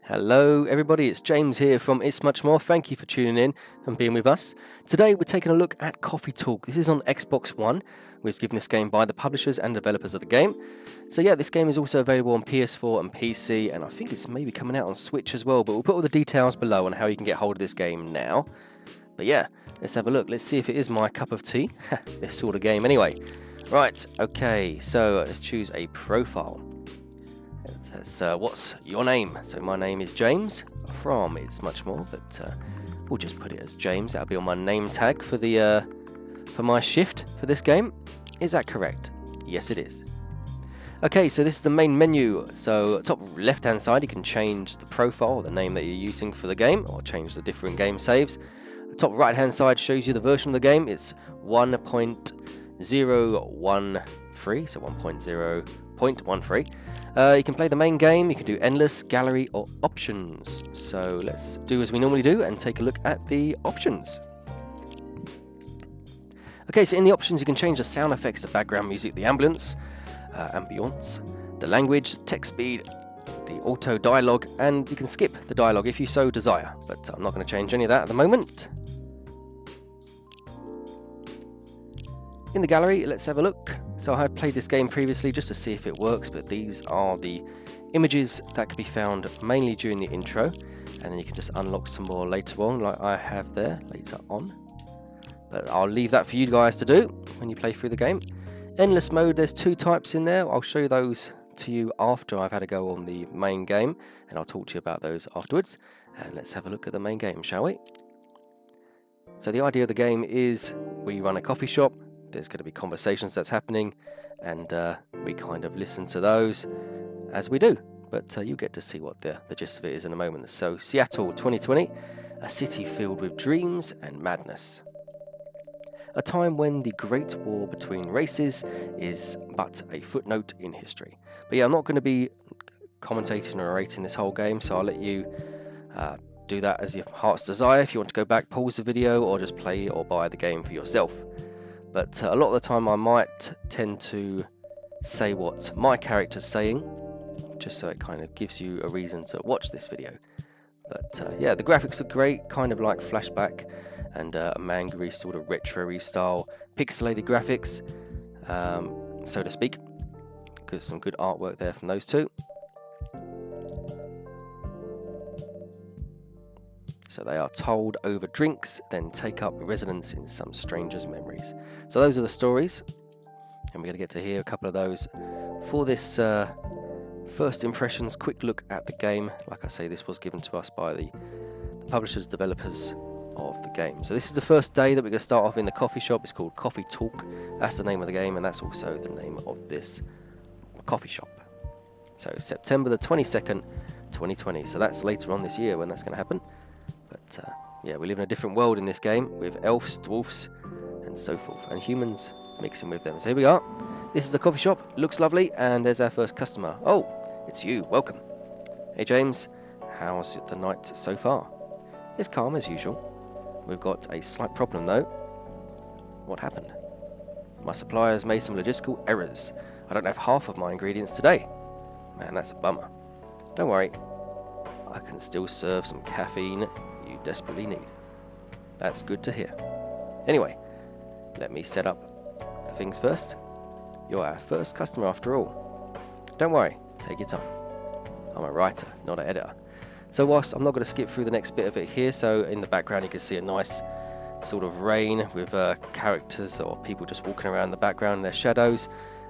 Hello everybody, it's James here from ItsMuchMore. Thank you for tuning in and being with us. Today we're taking a look at Coffee Talk. This is on Xbox One. We're given this game by the publishers and developers of the game. So yeah, this game is also available on PS4 and PC, and I think it's maybe coming out on Switch as well, but we'll put all the details below on how you can get hold of this game now. But yeah, let's have a look. Let's see if it is my cup of tea. This sort of game anyway. Right, okay, so let's choose a profile. So what's your name? So my name is James from ItsMuchMore, but we'll just put it as James. That'll be on my name tag for the for my shift for this game. Is that correct? Yes, it is. Okay, so this is the main menu. So top left hand side you can change the profile, the name that you're using for the game, or change the different game saves. The top right hand side shows you the version of the game. It's 1.013, so 1.0.13. You can play the main game, you can do endless, gallery, or options. So let's do as we normally do and take a look at the options. Okay, so in the options you can change the sound effects, the background music, the ambience, the language, text speed, the auto dialogue, and you can skip the dialogue if you so desire. But I'm not going to change any of that at the moment. In the gallery, let's have a look. So I have played this game previously just to see if it works, but these are the images that can be found mainly during the intro, and then you can just unlock some more later on, like I have there later on. But I'll leave that for you guys to do when you play through the game. Endless mode, there's two types in there. I'll show you those to you after I've had a go on the main game, and I'll talk to you about those afterwards. And let's have a look at the main game, shall we? So the idea of the game is we run a coffee shop. There's going to be conversations that's happening, and we kind of listen to those as we do. But you get to see what the gist of it is in a moment. So Seattle 2020, a city filled with dreams and madness. A time when the Great War between races is but a footnote in history. But yeah, I'm not going to be commentating or narrating this whole game, so I'll let you do that as your heart's desire. If you want to go back, pause the video, or just play or buy the game for yourself. But a lot of the time I might tend to say what my character's saying, just so it kind of gives you a reason to watch this video. But yeah, the graphics are great, kind of like flashback and a manga sort of retro-y style, pixelated graphics, so to speak. Because some good artwork there from those two. So they are told over drinks, then take up residence in some stranger's memories. So those are the stories, and we're going to get to hear a couple of those for this first impressions, quick look at the game. Like I say, this was given to us by the publishers, developers of the game. So this is the first day that we're going to start off in the coffee shop. It's called Coffee Talk. That's the name of the game, and that's also the name of this coffee shop. So September the 22nd, 2020. So that's later on this year when that's going to happen. But yeah, we live in a different world in this game with elves, dwarfs, and so forth, and humans mixing with them. So here we are. This is a coffee shop. Looks lovely, and there's our first customer. Oh, it's you. Welcome. Hey James, how's the night so far? It's calm as usual. We've got a slight problem though. What happened? My suppliers made some logistical errors. I don't have half of my ingredients today. Man, that's a bummer. Don't worry. I can still serve some caffeine you desperately need. That's good to hear. Anyway, let me set up the things first. You're our first customer after all. Don't worry, take your time. I'm a writer, not an editor. So whilst I'm not going to skip through the next bit of it here, so in the background you can see a nice sort of rain with characters or people just walking around in the background, their shadows.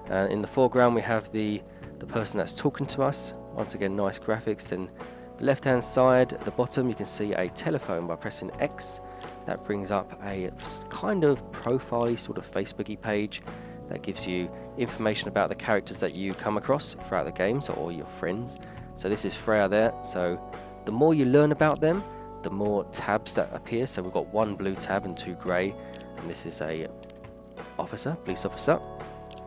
In the foreground we have the person that's talking to us. Once again, nice graphics. And the left hand side at the bottom you can see a telephone by pressing X. That brings up a kind of profile-y sort of Facebook-y page that gives you information about the characters that you come across throughout the game, so all your friends. So this is Freya there. So the more you learn about them, the more tabs that appear. So we've got one blue tab and two grey, and this is a police officer.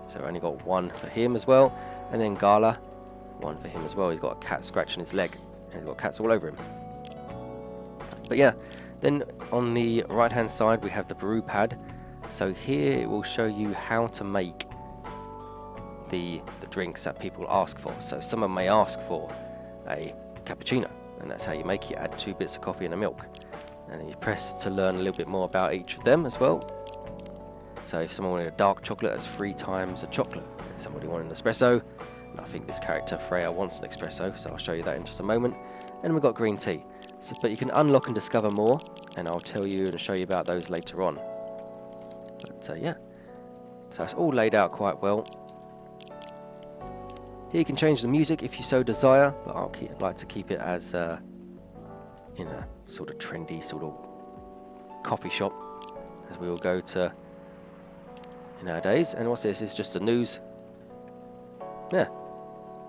So I only got one for him as well, and then Gala, one for him as well. He's got a cat scratching his leg, and he's got cats all over him. But yeah, then on the right hand side we have the brew pad. So here it will show you how to make the drinks that people ask for. So someone may ask for a cappuccino, and that's how you make it. Add 2 bits of coffee and a milk. And then you press to learn a little bit more about each of them as well. So if someone wanted a dark chocolate, that's 3 times a chocolate. If somebody wanted an espresso, and I think this character Freya wants an espresso, so I'll show you that in just a moment. And we've got green tea. So, but you can unlock and discover more, and I'll tell you and show you about those later on. But yeah, so it's all laid out quite well. Here you can change the music if you so desire, but I'd like to keep it as in a sort of trendy sort of coffee shop, as we will go to nowadays. And what's this? It's just the news. Yeah,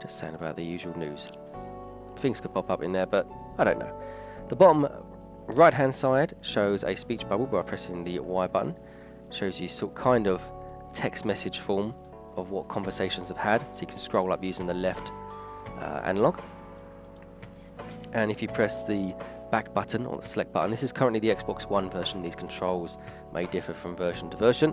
just saying about the usual news. Things could pop up in there, but I don't know. The bottom right hand side shows a speech bubble by pressing the Y button. Shows you kind of text message form of what conversations have had, so you can scroll up using the left analog. And if you press the back button or the select button, this is currently the Xbox One version. These controls may differ from version to version.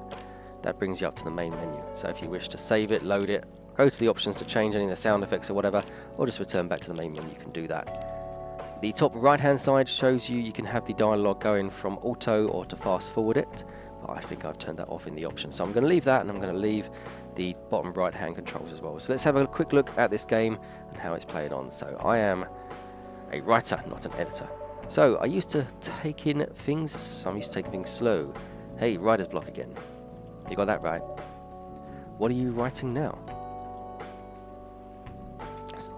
That brings you up to the main menu. So if you wish to save it, load it, go to the options to change any of the sound effects or whatever, or just return back to the main menu, you can do that. The top right hand side shows you can have the dialogue going from auto or to fast forward it. But I think I've turned that off in the options, so I'm going to leave that, and I'm going to leave the bottom right hand controls as well. So let's have a quick look at this game and how it's played on. So I am a writer, not an editor. So I used to take in things, so I'm used to taking things slow. Hey, writer's block again. You got that right. What are you writing now?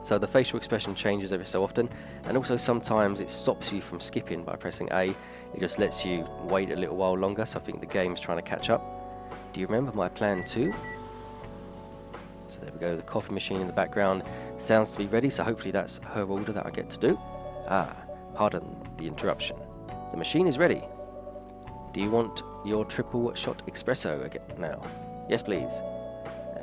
So the facial expression changes every so often, and also sometimes it stops you from skipping by pressing A. It just lets you wait a little while longer, so I think the game's trying to catch up. Do you remember my plan too? So there we go, the coffee machine in the background sounds to be ready, so hopefully that's her order that I get to do. Ah, pardon the interruption. The machine is ready. Do you want your triple shot espresso again now? Yes, please.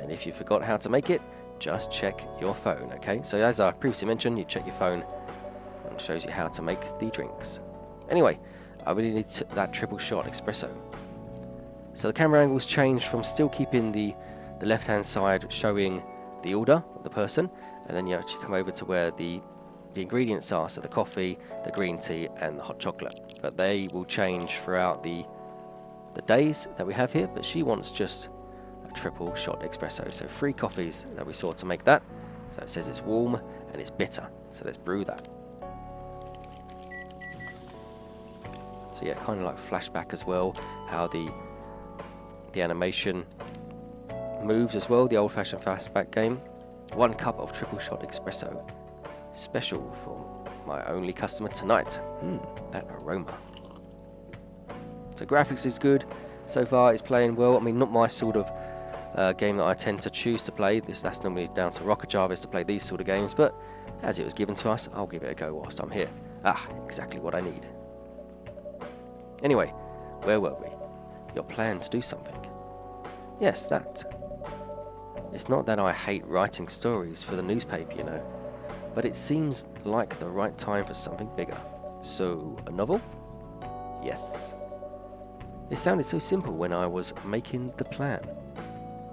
And if you forgot how to make it, just check your phone, okay? So as I previously mentioned, you check your phone and it shows you how to make the drinks. Anyway, I really need that triple shot espresso. So the camera angle's changed from still keeping the left-hand side showing the order of the person, and then you actually come over to where the ingredients are, so the coffee, the green tea, and the hot chocolate. But they will change throughout the days that we have here, but she wants just a triple shot espresso. So 3 coffees that we saw to make that. So it says it's warm and it's bitter. So let's brew that. So yeah, kind of like flashback as well, how the animation moves as well, the old-fashioned flashback game. 1 cup of triple shot espresso. Special for my only customer tonight. That aroma. So graphics is good. So far it's playing well. I mean, not my sort of game that I tend to choose to play. That's normally down to Rocket Jarvis to play these sort of games, but as it was given to us, I'll give it a go whilst I'm here. Ah, exactly what I need. Anyway, where were we? Your plan to do something. Yes, that. It's not that I hate writing stories for the newspaper, you know, but it seems like the right time for something bigger. So, a novel? Yes. It sounded so simple when I was making the plan.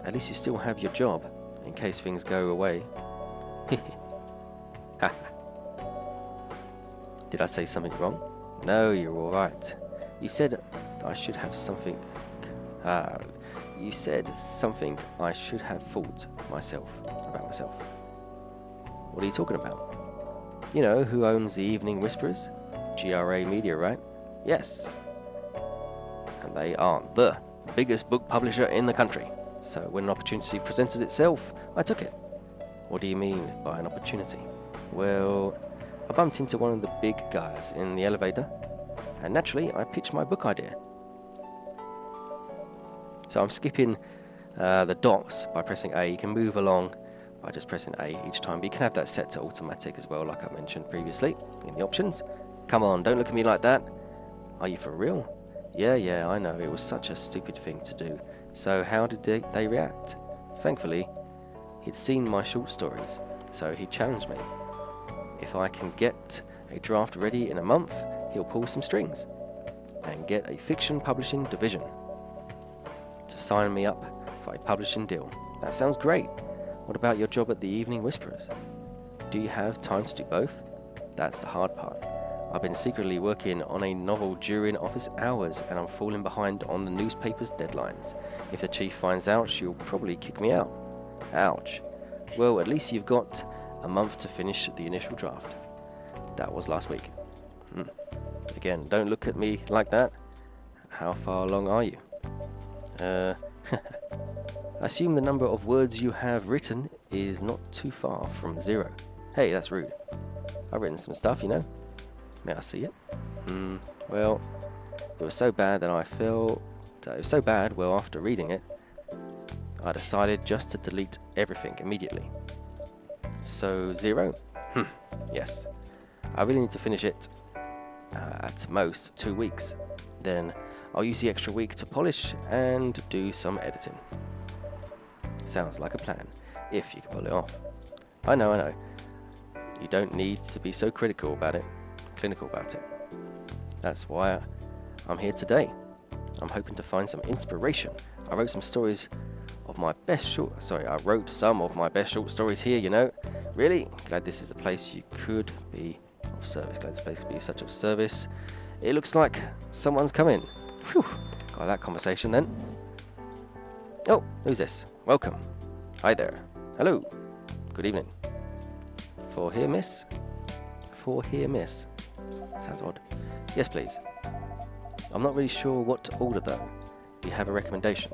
At least you still have your job, in case things go away. Did I say something wrong? No, you're alright. You said I should have something... you said something I should have thought about myself. What are you talking about? You know, who owns the Evening Whisperers? GRA Media, right? Yes. And they are the biggest book publisher in the country. So when an opportunity presented itself, I took it. What do you mean by an opportunity? Well, I bumped into one of the big guys in the elevator, and naturally I pitched my book idea. So I'm skipping the dots by pressing A. You can move along by just pressing A each time, but you can have that set to automatic as well, like I mentioned previously in the options. Come on, don't look at me like that. Are you for real? Yeah, I know, it was such a stupid thing to do. So how did they react? Thankfully, he'd seen my short stories, so he challenged me. If I can get a draft ready in a month, he'll pull some strings and get a fiction publishing division to sign me up for a publishing deal. That sounds great. What about your job at the Evening Whisperers? Do you have time to do both? That's the hard part. I've been secretly working on a novel during office hours, and I'm falling behind on the newspaper's deadlines. If the chief finds out, she'll probably kick me out. Ouch. Well, at least you've got a month to finish the initial draft. That was last week. Again, don't look at me like that. How far along are you? Assume the number of words you have written is not too far from 0. Hey, that's rude. I've written some stuff, you know. May I see it? Well, it was so bad that I felt... It was so bad, well, after reading it, I decided just to delete everything immediately. So, 0? Yes. I really need to finish it at most 2 weeks. Then I'll use the extra week to polish and do some editing. Sounds like a plan, if you can pull it off. I know. You don't need to be so clinical about it. That's why I'm here today. I'm hoping to find some inspiration. I wrote some of my best short stories here, you know. Really? Glad this is a place you could be of service. Glad this place could be such of service. It looks like someone's coming. Phew. Got that conversation then. Oh, who's this? Welcome. Hi there. Hello. Good evening. For here, miss? Sounds odd. Yes, please. I'm not really sure what to order, though. Do you have a recommendation?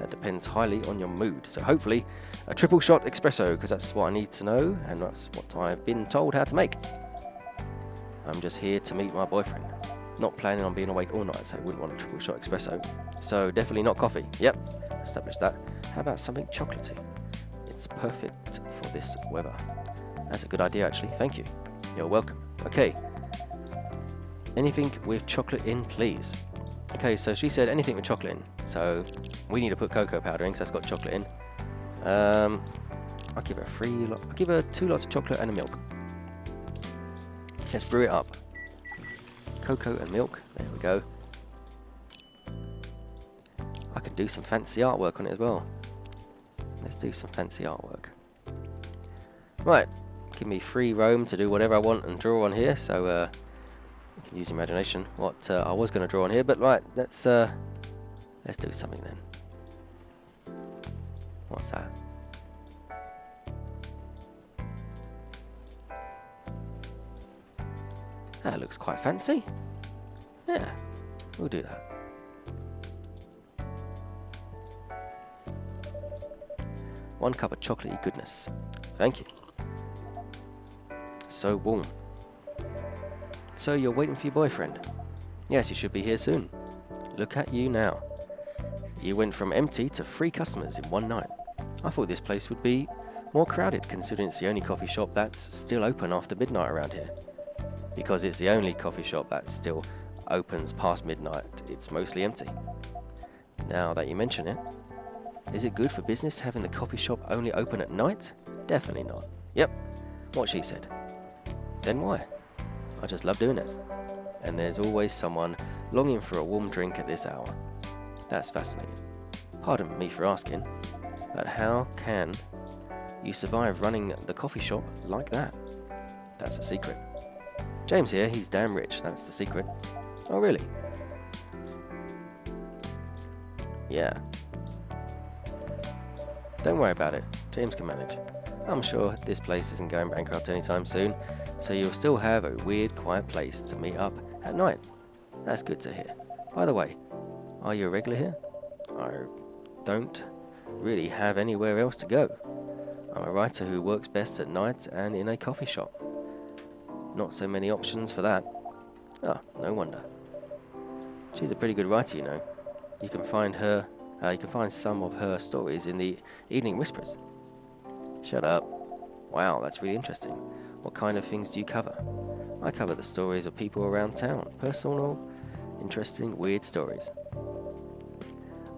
That depends highly on your mood. So hopefully a triple shot espresso, because that's what I need to know, and that's what I've been told how to make. I'm just here to meet my boyfriend. Not planning on being awake all night, so I wouldn't want a triple shot espresso. So definitely not coffee. Yep, established that. How about something chocolatey? It's perfect for this weather. That's a good idea, actually. Thank you. You're welcome. Okay. Anything with chocolate in, please. Okay, so she said anything with chocolate in. So we need to put cocoa powder in, because that's got chocolate in. I'll give her I'll give her 2 lots of chocolate and a milk. Let's brew it up. Cocoa and milk. There we go. I could do some fancy artwork on it as well. Let's do some fancy artwork. Right. Give me free roam to do whatever I want and draw on here. So you can use your imagination. What I was going to draw on here, but right. Let's do something then. What's that? That looks quite fancy. Yeah, we'll do that. One cup of chocolatey goodness. Thank you. So warm. So you're waiting for your boyfriend? Yes, he should be here soon. Look at you now. You went from empty to 3 customers in one night. I thought this place would be more crowded, considering it's the only coffee shop that's still open after midnight around here. Because it's the only coffee shop that still opens past midnight, it's mostly empty. Now that you mention it, is it good for business having the coffee shop only open at night? Definitely not. Yep, what she said. Then why? I just love doing it. And there's always someone longing for a warm drink at this hour. That's fascinating. Pardon me for asking, but how can you survive running the coffee shop like that? That's a secret. James here, he's damn rich, that's the secret. Oh, really? Yeah. Don't worry about it, James can manage. I'm sure this place isn't going bankrupt anytime soon, so you'll still have a weird, quiet place to meet up at night. That's good to hear. By the way, are you a regular here? I don't really have anywhere else to go. I'm a writer who works best at night and in a coffee shop. Not so many options for that. Oh, no wonder. She's a pretty good writer, you know. You can find some of her stories in the Evening Whispers. Shut up. Wow, that's really interesting. What kind of things do you cover? I cover the stories of people around town. Personal, interesting, weird stories.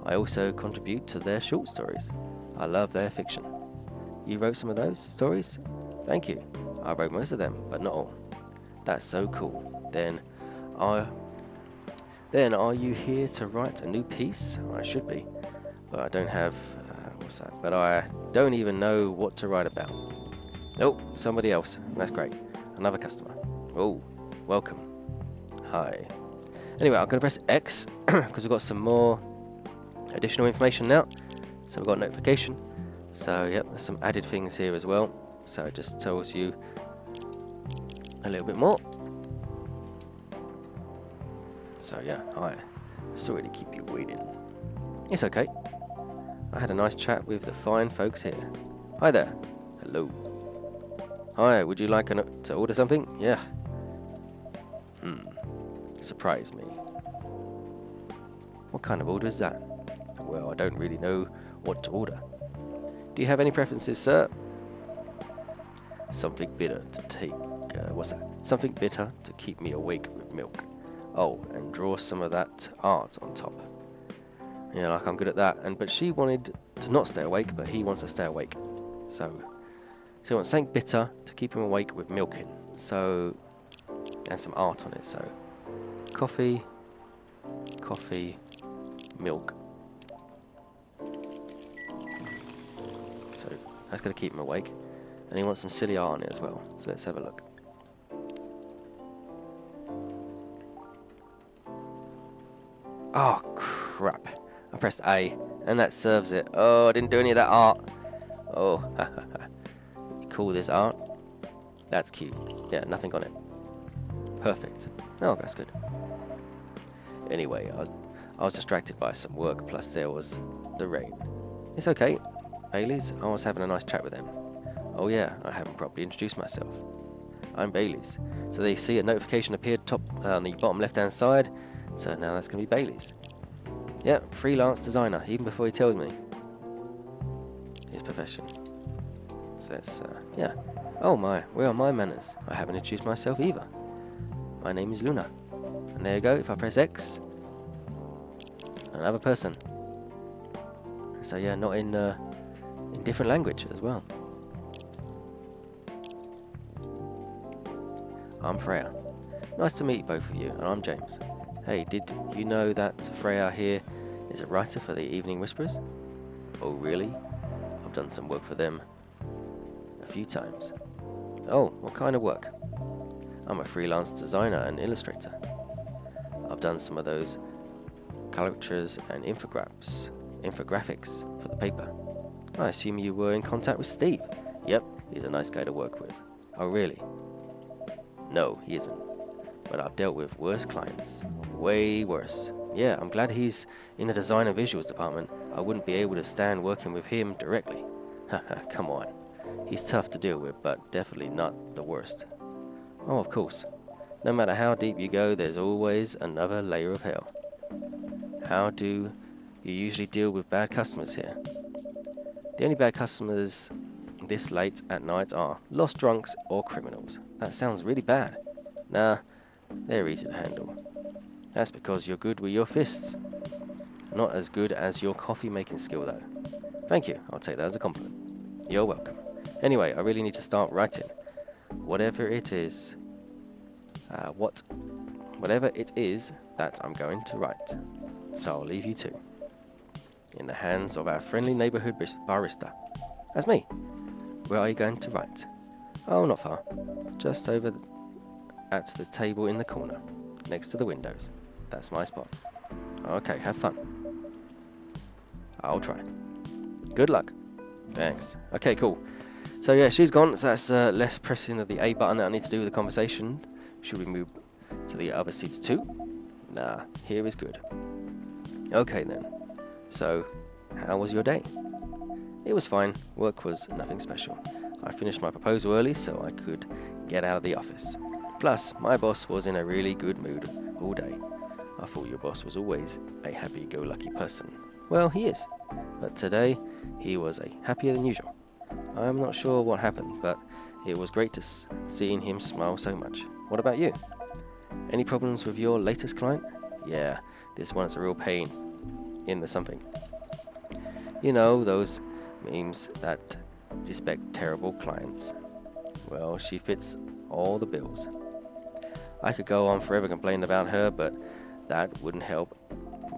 I also contribute to their short stories. I love their fiction. You wrote some of those stories? Thank you. I wrote most of them, but not all. That's so cool. Then are you here to write a new piece? I should be, but I don't have... what's that? But I don't even know what to write about. Oh, somebody else. That's great. Another customer. Oh, welcome. Hi. Anyway, I'm going to press X because we've got some more additional information now. So we've got a notification. So, yep, there's some added things here as well. So it just tells you a little bit more. So, yeah, hi. Sorry to keep you waiting. It's okay. I had a nice chat with the fine folks here. Hi there. Hello. Hi, would you like to order something? Yeah. Surprise me. What kind of order is that? Well, I don't really know what to order. Do you have any preferences, sir? Something bitter to take... what's that? Something bitter to keep me awake with milk. Oh, and draw some of that art on top. Yeah, like I'm good at that. But she wanted to not stay awake, but he wants to stay awake. So he wants something bitter to keep him awake with milk in. So, and some art on it. So, coffee, milk. So that's going to keep him awake. And he wants some silly art on it as well. So let's have a look. Oh, crap. I pressed A, and that serves it. Oh, I didn't do any of that art. Oh, you call this art? That's cute. Yeah, nothing on it. Perfect. Oh, that's good. Anyway, I was distracted by some work, plus there was the rain. It's okay. Bailey's, I was having a nice chat with them. Oh yeah, I haven't properly introduced myself. I'm Bailey's. So they see a notification appeared top on the bottom left-hand side. So now that's going to be Bailey's. Yep, freelance designer, even before he tells me his profession. So it's, yeah. Oh my, where are my manners? I haven't introduced myself either. My name is Luna. And there you go, if I press X, another person. So yeah, not in different language as well. I'm Freya. Nice to meet both of you, and I'm James. Hey, did you know that Freya here is a writer for the Evening Whisperers? Oh, really? I've done some work for them a few times. Oh, what kind of work? I'm a freelance designer and illustrator. I've done some of those caricatures and infographics for the paper. I assume you were in contact with Steve. Yep, he's a nice guy to work with. Oh, really? No, he isn't. But I've dealt with worse clients. Way worse. Yeah, I'm glad he's in the design and visuals department. I wouldn't be able to stand working with him directly. Haha, come on. He's tough to deal with, but definitely not the worst. Oh, of course. No matter how deep you go, there's always another layer of hell. How do you usually deal with bad customers here? The only bad customers this late at night are lost drunks or criminals. That sounds really bad. Nah, they're easy to handle. That's because you're good with your fists. Not as good as your coffee making skill though. Thank you, I'll take that as a compliment. You're welcome. Anyway, I really need to start writing. Whatever it is that I'm going to write. So I'll leave you two in the hands of our friendly neighborhood barista. That's me. Where are you going to write? Oh, not far. Just over at the table in the corner, next to the windows. That's my spot. Okay, have fun. I'll try. Good luck. Thanks. Okay, cool. So yeah, she's gone, so that's less pressing of the A button that I need to do with the conversation. Should we move to the other seats too? Nah, here is good. Okay then. So, how was your day? It was fine. Work was nothing special. I finished my proposal early so I could get out of the office. Plus, my boss was in a really good mood all day. I thought your boss was always a happy-go-lucky person. Well, he is. But today, he was happier than usual. I'm not sure what happened, but it was great to seeing him smile so much. What about you? Any problems with your latest client? Yeah, this one's a real pain in the something. You know, those memes that expect terrible clients. Well, she fits all the bills. I could go on forever complaining about her, but that wouldn't help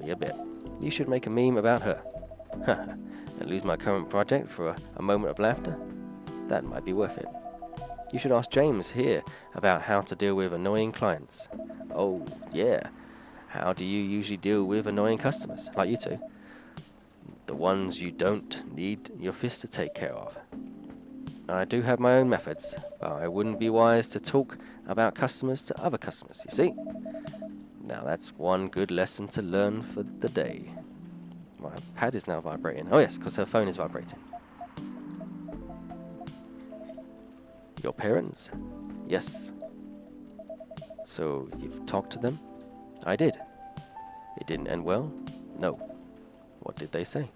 me a bit. You should make a meme about her. And lose my current project for a moment of laughter? That might be worth it. You should ask James here about how to deal with annoying clients. Oh, yeah. How do you usually deal with annoying customers, like you two? The ones you don't need your fist to take care of. I do have my own methods, but it wouldn't be wise to talk about customers to other customers, you see? Now that's one good lesson to learn for the day. My pad is now vibrating. Oh yes, because her phone is vibrating. Your parents? Yes. So you've talked to them? I did. It didn't end well? No. What did they say?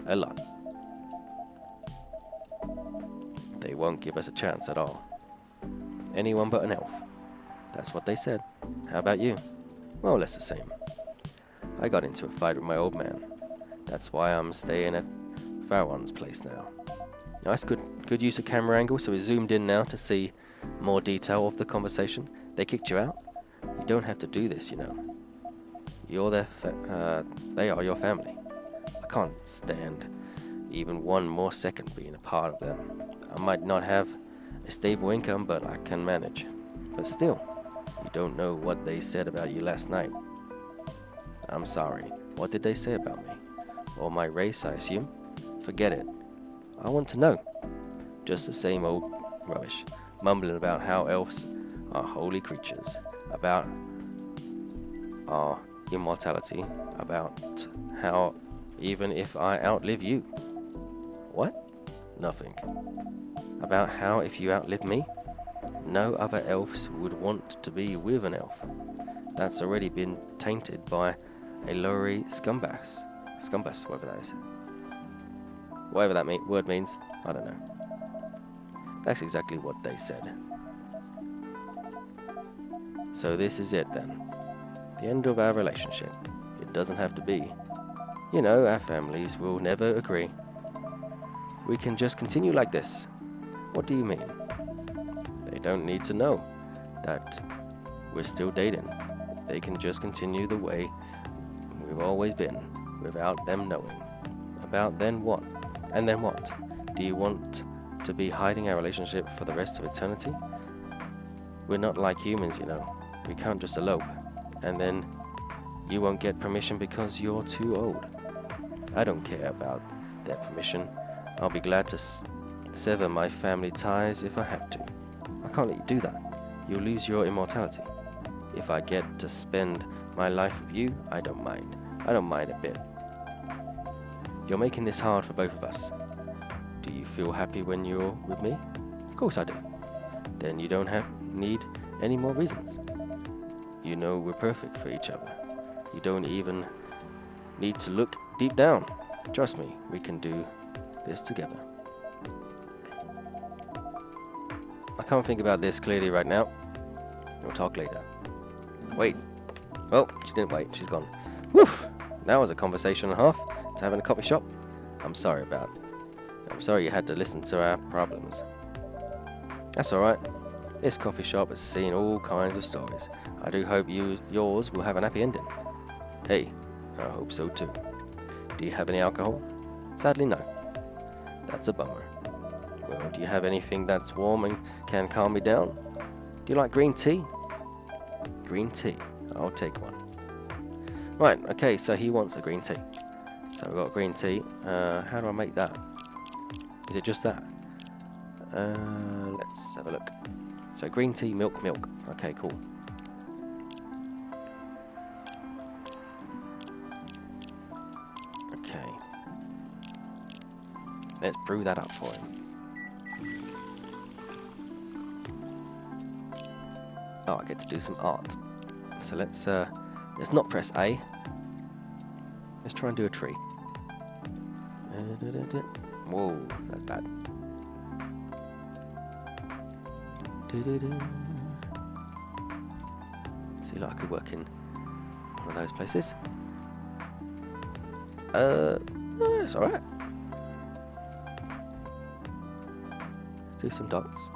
A lot. They won't give us a chance at all. Anyone but an elf. That's what they said. How about you? More or less the same. I got into a fight with my old man. That's why I'm staying at Farron's place now. Nice, good use of camera angle, so we zoomed in now to see more detail of the conversation. They kicked you out? You don't have to do this, you know. You're they are your family. I can't stand even one more second being a part of them. I might not have a stable income, but I can manage. But still, you don't know what they said about you last night. I'm sorry. What did they say about me? Or my race, I assume? Forget it. I want to know. Just the same old rubbish. Mumbling about how elves are holy creatures. About our immortality. About how even if I outlive you. What? Nothing. About how if you outlive me, no other elves would want to be with an elf. That's already been tainted by a lowry scumbus, whatever that is. Whatever that word means, I don't know. That's exactly what they said. So this is it then. The end of our relationship. It doesn't have to be. You know, our families will never agree. We can just continue like this. What do you mean? They don't need to know that we're still dating. They can just continue the way we've always been, without them knowing. About then what? And then what? Do you want to be hiding our relationship for the rest of eternity? We're not like humans, you know. We can't just elope. And then you won't get permission because you're too old. I don't care about their permission. I'll be glad to sever my family ties if I have to. I can't let you do that. You'll lose your immortality. If I get to spend my life with you, I don't mind. I don't mind a bit. You're making this hard for both of us. Do you feel happy when you're with me? Of course I do. Then you don't need any more reasons. You know we're perfect for each other. You don't even need to look deep down. Trust me, we can do this together. I can't think about this clearly right now. We'll talk later. Wait. Oh, she didn't wait. She's gone. Woof! That was a conversation and a half to have in a coffee shop. I'm sorry you had to listen to our problems. That's alright. This coffee shop has seen all kinds of stories. I do hope yours will have an happy ending. Hey, I hope so too. Do you have any alcohol? Sadly, no. That's a bummer. Well, do you have anything that's warm and can calm me down? Do you like green tea? Green tea. I'll take one. Right, okay, so he wants a green tea. So we've got green tea. How do I make that? Is it just that? Let's have a look. So green tea, milk. Okay, cool. Okay. Let's brew that up for him. Oh, I get to do some art. So let's not press A. Let's try and do a tree. Whoa, that's bad. See, like I could work in one of those places. It's alright. Let's do some dots.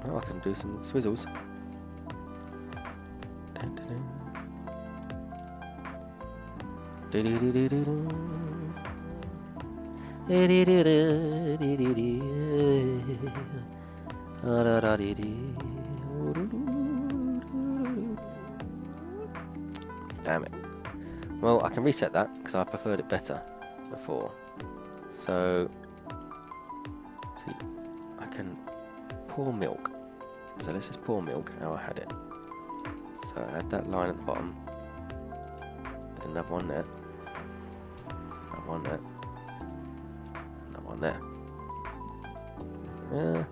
Oh, I can do some swizzles. Damn it. Well, I can reset that because I preferred it better before. So, see, I can pour milk. So let's just pour milk how I had it. So I had that line at the bottom. Then another one there. Another one there. Another one there. Yeah,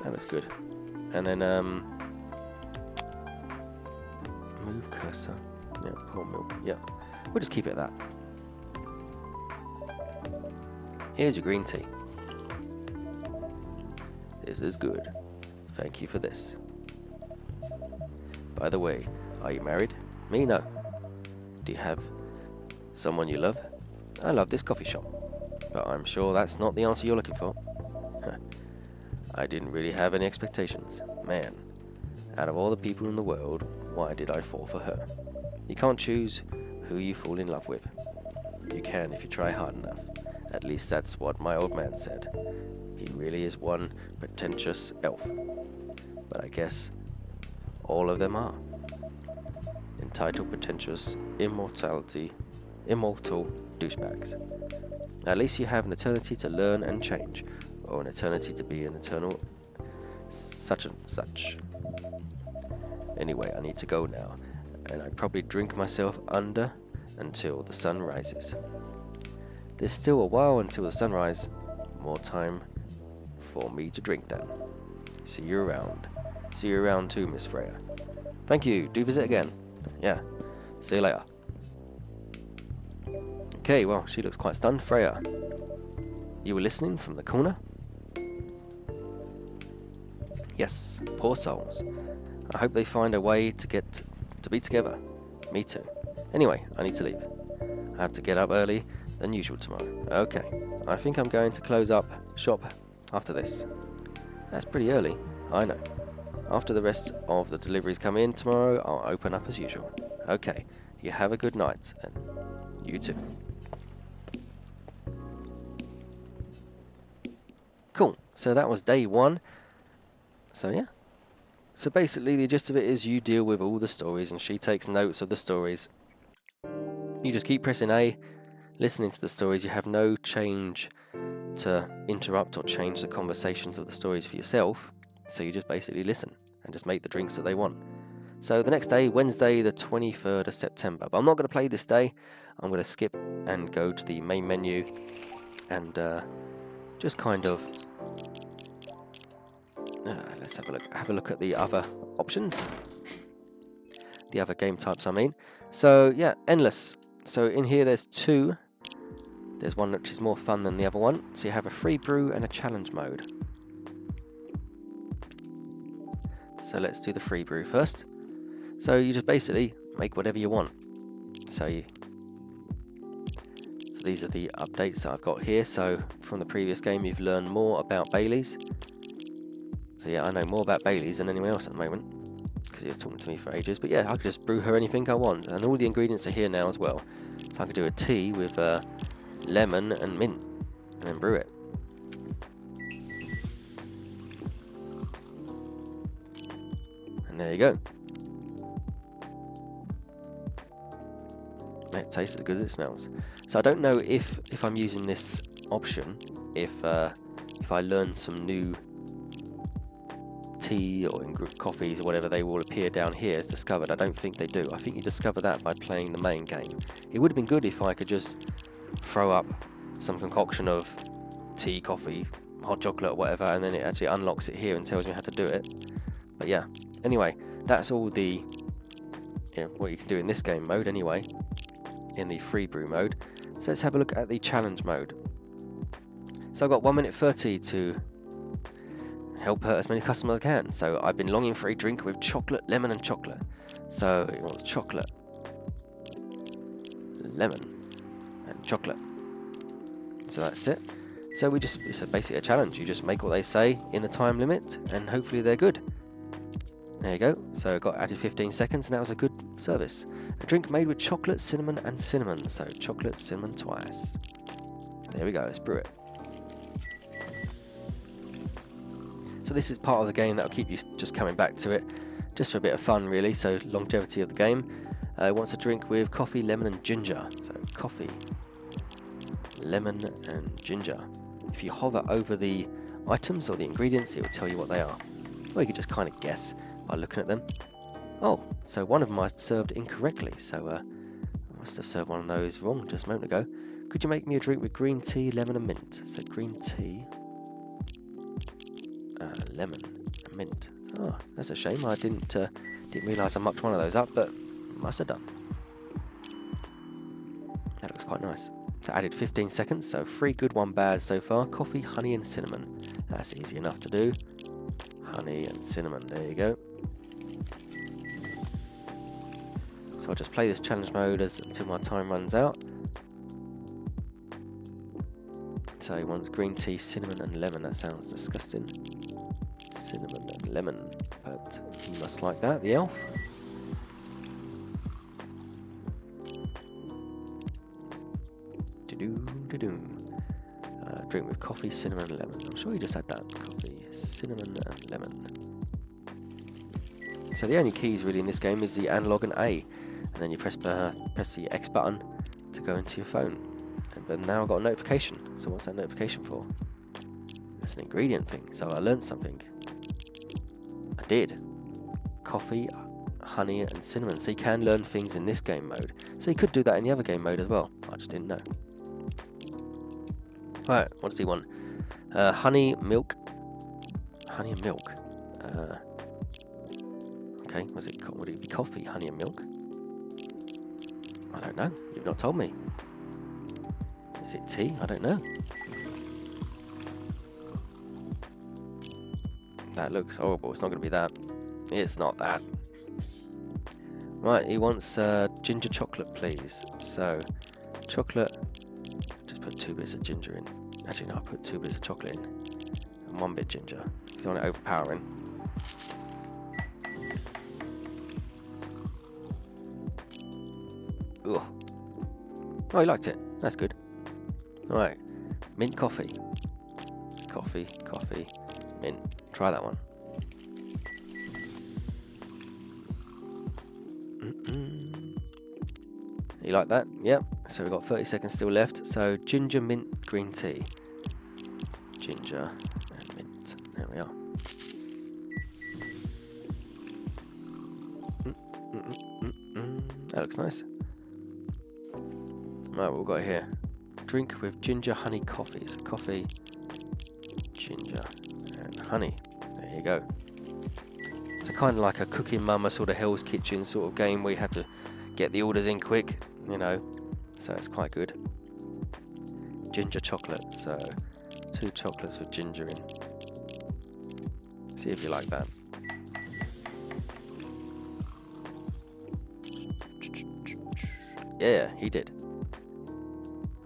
that looks good. And then move cursor. Yeah, pour milk. Yeah, we'll just keep it at that. Here's your green tea. This is good. Thank you for this. By the way, are you married? Me, no. Do you have someone you love? I love this coffee shop, but I'm sure that's not the answer you're looking for. I didn't really have any expectations. Man, out of all the people in the world, why did I fall for her? You can't choose who you fall in love with. You can if you try hard enough. At least that's what my old man said. He really is one pretentious elf. But I guess all of them are. Entitled, pretentious, immortal douchebags. At least you have an eternity to learn and change, or an eternity to be an eternal such and such. Anyway, I need to go now, and I'd probably drink myself under until the sun rises. There's still a while until the sunrise. More time for me to drink then. See you around. See you around too, Miss Freya. Thank you. Do visit again. Yeah. See you later. Okay, well, she looks quite stunned. Freya, you were listening from the corner? Yes, poor souls. I hope they find a way to get to be together. Me too. Anyway, I need to leave. I have to get up early than usual tomorrow. Okay, I think I'm going to close up shop after this. That's pretty early, I know. After the rest of the deliveries come in tomorrow, I'll open up as usual. Okay, you have a good night, and you too. Cool, so that was day one. So yeah. So basically the gist of it is you deal with all the stories and she takes notes of the stories. You just keep pressing A, listening to the stories. You have no change to interrupt or change the conversations of the stories for yourself. So you just basically listen and just make the drinks that they want. So the next day, Wednesday the 23rd of September. But I'm not going to play this day. I'm going to skip and go to the main menu and just kind of let's have a look at the other options, the other game types I mean. So yeah, endless. So in here there's two. There's one which is more fun than the other one. So you have a free brew and a challenge mode. So let's do the free brew first. So you just basically make whatever you want. So these are the updates that I've got here. So from the previous game you've learned more about Baileys. So yeah, I know more about Baileys than anyone else at the moment, because he was talking to me for ages. But yeah, I could just brew her anything I want, and all the ingredients are here now as well. So I could do a tea with lemon and mint, and then brew it. And there you go. It tastes as good as it smells. So I don't know if I'm using this option, if I learn some new tea or coffees or whatever, they will appear down here as discovered. I don't think they do. I think you discover that by playing the main game. It would have been good if I could just throw up some concoction of tea, coffee, hot chocolate or whatever, and then it actually unlocks it here and tells me how to do it. But yeah, anyway, that's all the what you can do in this game mode anyway, in the free brew mode. So let's have a look at the challenge mode. So I've got 1 minute 30 to help as many customers as I can. So I've been longing for a drink with chocolate, lemon and chocolate. So it wants chocolate, lemon and chocolate. So that's it. So it's basically a challenge. You just make what they say in the time limit and hopefully they're good. There you go. So got added 15 seconds, and that was a good service. A drink made with chocolate, cinnamon, and cinnamon. So chocolate, cinnamon twice. There we go. Let's brew it. So this is part of the game that'll keep you just coming back to it, just for a bit of fun, really. So longevity of the game. It wants a drink with coffee, lemon, and ginger. So coffee, lemon, and ginger. If you hover over the items or the ingredients, it will tell you what they are. Or you could just kind of guess by looking at them. Oh, so one of them I served incorrectly. So I must have served one of those wrong just a moment ago. Could you make me a drink with green tea, lemon, and mint? So green tea, lemon, and mint. Oh, that's a shame. I didn't realise I mucked one of those up, but must have done. That looks quite nice. So added 15 seconds, so 3 good, 1 bad so far. Coffee, honey, and cinnamon. That's easy enough to do. Honey and cinnamon, there you go. So I'll just play this challenge mode until my time runs out. So he wants green tea, cinnamon, and lemon. That sounds disgusting. Cinnamon and lemon, but he must like that, the elf. Drink with coffee, cinnamon, and lemon. I'm sure you just had that. Coffee, cinnamon, and lemon. So the only keys really in this game is the analog and A, and then you press the X button to go into your phone. But now I've got a notification. So what's that notification for? It's an ingredient thing. So I learned something. I did. Coffee, honey, and cinnamon. So you can learn things in this game mode. So you could do that in the other game mode as well. I just didn't know. Right, what does he want? Honey, milk. Honey and milk. Okay, would it be coffee, honey and milk? I don't know. You've not told me. Is it tea? I don't know. That looks horrible. It's not going to be that. It's not that. Right, he wants ginger chocolate, please. So, chocolate. Just put 2 bits of ginger in. Actually, no, I put 2 bits of chocolate in. And 1 bit ginger. Because I want it overpowering. Ugh. Oh, he liked it. That's good. Alright. Mint coffee. Coffee, mint. Try that one. You like that? Yep. So we've got 30 seconds still left. So ginger, mint, green tea. Ginger and mint. There we are. That looks nice. Right, what we've got here. Drink with ginger honey coffee. So coffee, ginger, and honey. There you go. So kind of like a cooking mama sort of Hell's Kitchen sort of game where you have to get the orders in quick, you know. So it's quite good. Ginger chocolate. So 2 chocolates with ginger in. See if you like that. Yeah, he did.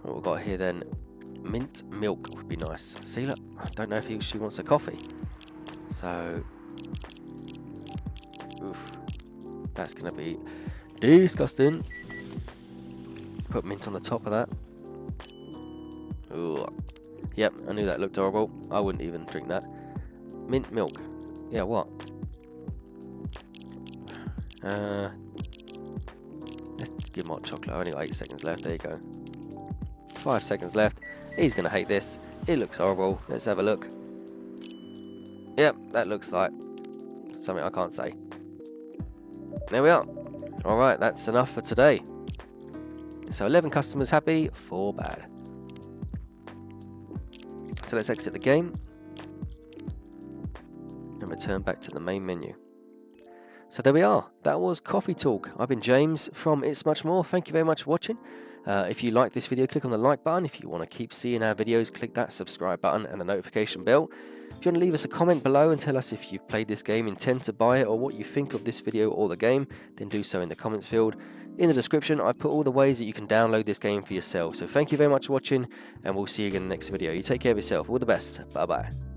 What we've got here then, mint milk would be nice. See, look, I don't know if she wants a coffee. So, oof, that's going to be disgusting. Put mint on the top of that. Ooh. Yep, I knew that looked horrible. I wouldn't even drink that. Mint milk. Yeah, what? Let's give him hot chocolate. I only got 8 seconds left. There you go. 5 seconds left. He's going to hate this. It looks horrible. Let's have a look. Yep, that looks like something I can't say. There we are. Alright, that's enough for today. So 11 customers happy, 4 bad. So let's exit the game and return back to the main menu. So there we are. That was Coffee Talk. I've been James from ItsMuchMore. Thank you very much for watching. If you like this video, click on the like button. If you want to keep seeing our videos, click that subscribe button and the notification bell. If you want to leave us a comment below and tell us if you've played this game, intend to buy it, or what you think of this video or the game, then do so in the comments field. In the description, I put all the ways that you can download this game for yourself. So thank you very much for watching, and we'll see you again in the next video. You take care of yourself. All the best. Bye-bye.